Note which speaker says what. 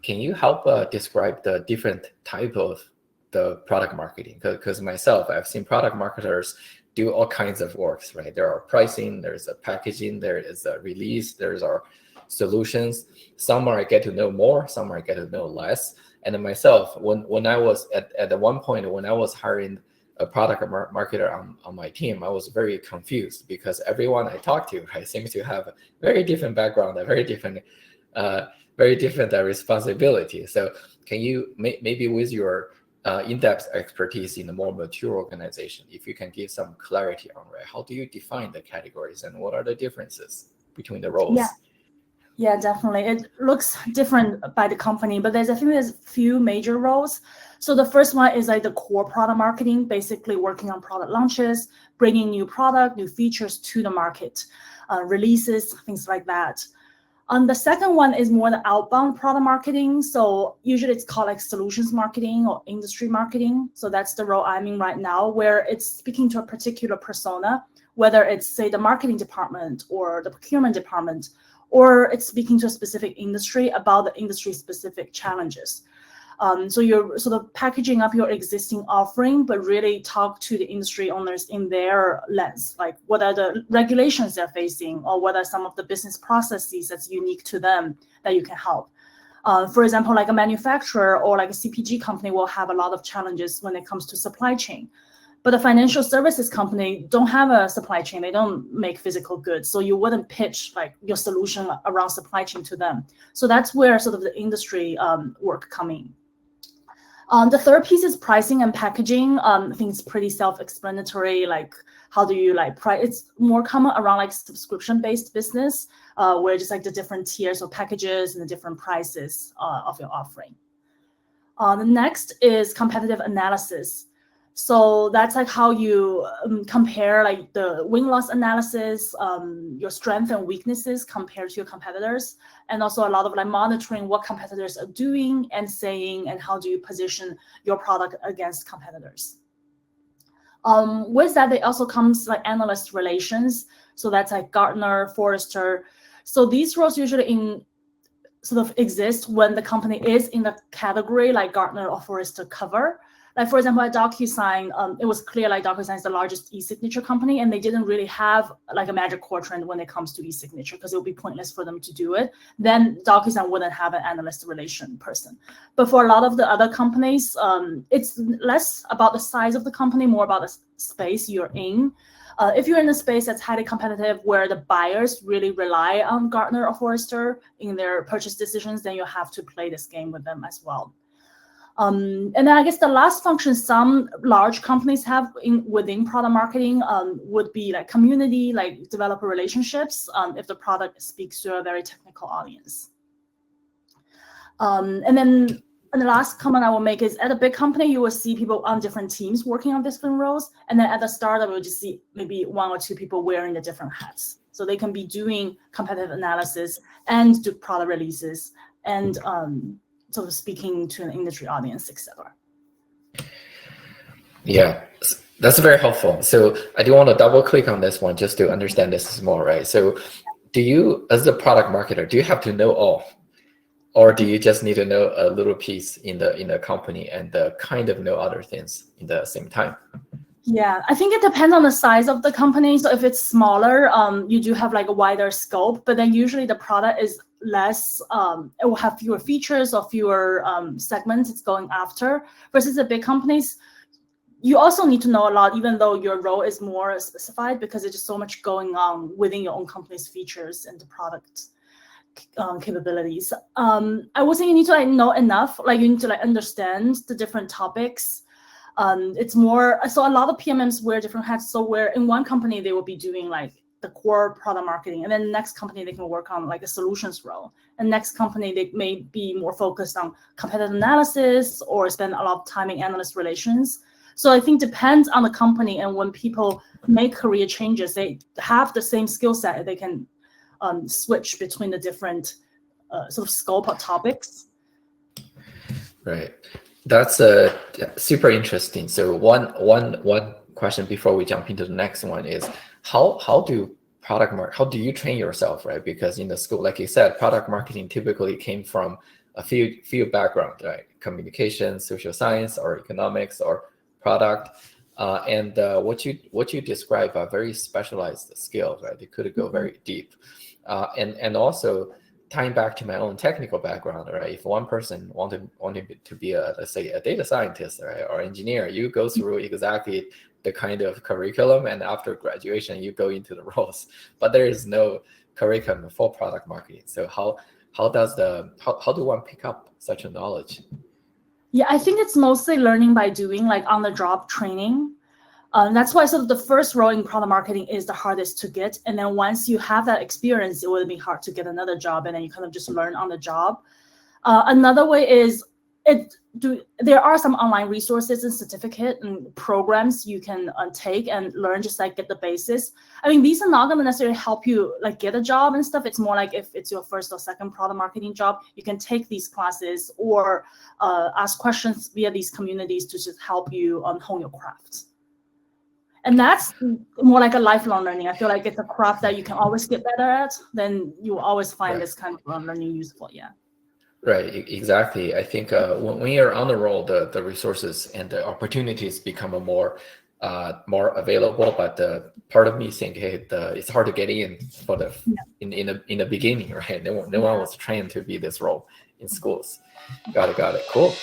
Speaker 1: can you help describe the different type of the product marketing? Because myself, I've seen product marketers do all kinds of works, right? There are pricing, there's a packaging, there is a release, there's our solutions. Some I get to know more, some I get to know less. And then myself, when I was at the one point when I was hiring a product marketer on my team, I was very confused because everyone I talked to, I seem to have a very different background, a very different responsibility. So can you maybe with your in-depth expertise in a more mature organization, if you can give some clarity on, right, how do you define the categories and what are the differences between the roles?
Speaker 2: Yeah, definitely. It looks different by the company, but there's a few major roles. So the first one is like the core product marketing, basically working on product launches, bringing new features to the market, releases, things like that. The second one is more the outbound product marketing. So usually it's called like solutions marketing or industry marketing. So that's the role I'm in right now, where it's speaking to a particular persona, whether it's say the marketing department or the procurement department, or it's speaking to a specific industry about the industry specific challenges. So you're sort of packaging up your existing offering, but really talk to the industry owners in their lens, like what are the regulations they're facing, or what are some of the business processes that's unique to them that you can help. For example, like a manufacturer or like a CPG company will have a lot of challenges when it comes to supply chain. But a financial services company don't have a supply chain. They don't make physical goods. So you wouldn't pitch like your solution around supply chain to them. So that's where sort of the industry work come in. The third piece is pricing and packaging. I think it's pretty self-explanatory. Like how do you like price? It's more common around like subscription-based business, where just like the different tiers or packages and the different prices of your offering. The next is competitive analysis. So that's like how you compare like the win-loss analysis, your strengths and weaknesses compared to your competitors, and also a lot of like monitoring what competitors are doing and saying, and how do you position your product against competitors. With that, there also comes like analyst relations. So that's like Gartner, Forrester. So these roles usually sort of exist when the company is in the category like Gartner or Forrester cover. Like for example, at DocuSign, it was clear like DocuSign is the largest e-signature company, and they didn't really have like a magic quadrant when it comes to e-signature because it would be pointless for them to do it. Then DocuSign wouldn't have an analyst relation person. But for a lot of the other companies, it's less about the size of the company, more about the space you're in. If you're in a space that's highly competitive where the buyers really rely on Gartner or Forrester in their purchase decisions, then you have to play this game with them as well. And then I guess the last function some large companies have within product marketing would be like community, like developer relationships, if the product speaks to a very technical audience. And the last comment I will make is at a big company, you will see people on different teams working on different roles. And then at the startup, you'll just see maybe one or two people wearing the different hats. So they can be doing competitive analysis and do product releases and sort of speaking to an industry audience, etc.
Speaker 1: Yeah, that's very helpful. So I do want to double click on this one just to understand this more, right? So do you, as a product marketer, do you have to know all? Or do you just need to know a little piece in the company and kind of know other things in the same time?
Speaker 2: Yeah, I think it depends on the size of the company. So if it's smaller, you do have like a wider scope, but then usually the product is less, it will have fewer features or fewer segments it's going after. Versus the big companies, you also need to know a lot, even though your role is more specified, because there's just so much going on within your own company's features and the product capabilities. I would say you need to like know enough, like you need to like understand the different topics. It's more, so a lot of PMMs wear different hats. So where in one company, they will be doing like the core product marketing, and then the next company, they can work on like a solutions role. And next company, they may be more focused on competitive analysis or spend a lot of time in analyst relations. So I think depends on the company, and when people make career changes, they have the same skill set. They can switch between the different sort of scope of topics.
Speaker 1: Right. That's super interesting. So one question before we jump into the next one is how do you train yourself, right? Because in the school, like you said, product marketing typically came from a few background, right? Communication, social science, or economics, or product. And what you describe are very specialized skills, right? They could go very deep. And also tying back to my own technical background, right? If one person wanted to be let's say a data scientist, right, or engineer, you go through exactly the kind of curriculum, and after graduation you go into the roles. But there is no curriculum for product marketing. So how do one pick up such a knowledge?
Speaker 2: Yeah, I think it's mostly learning by doing, like on the job training. That's why sort of the first role in product marketing is the hardest to get. And then once you have that experience, it will be hard to get another job. And then you kind of just learn on the job. Another way is there are some online resources and certificate and programs you can take and learn, just like get the basis. I mean, these are not going to necessarily help you like get a job and stuff. It's more like if it's your first or second product marketing job, you can take these classes or ask questions via these communities to just help you hone your craft. And that's more like a lifelong learning. I feel like it's a craft that you can always get better at. Then you will always find this kind of learning useful. Yeah.
Speaker 1: Right, exactly. I think when you're on the roll, the resources and the opportunities become more available. But part of me think, hey, it's hard to get in in the beginning, right? No one was trained to be this role in schools. Got it. Cool.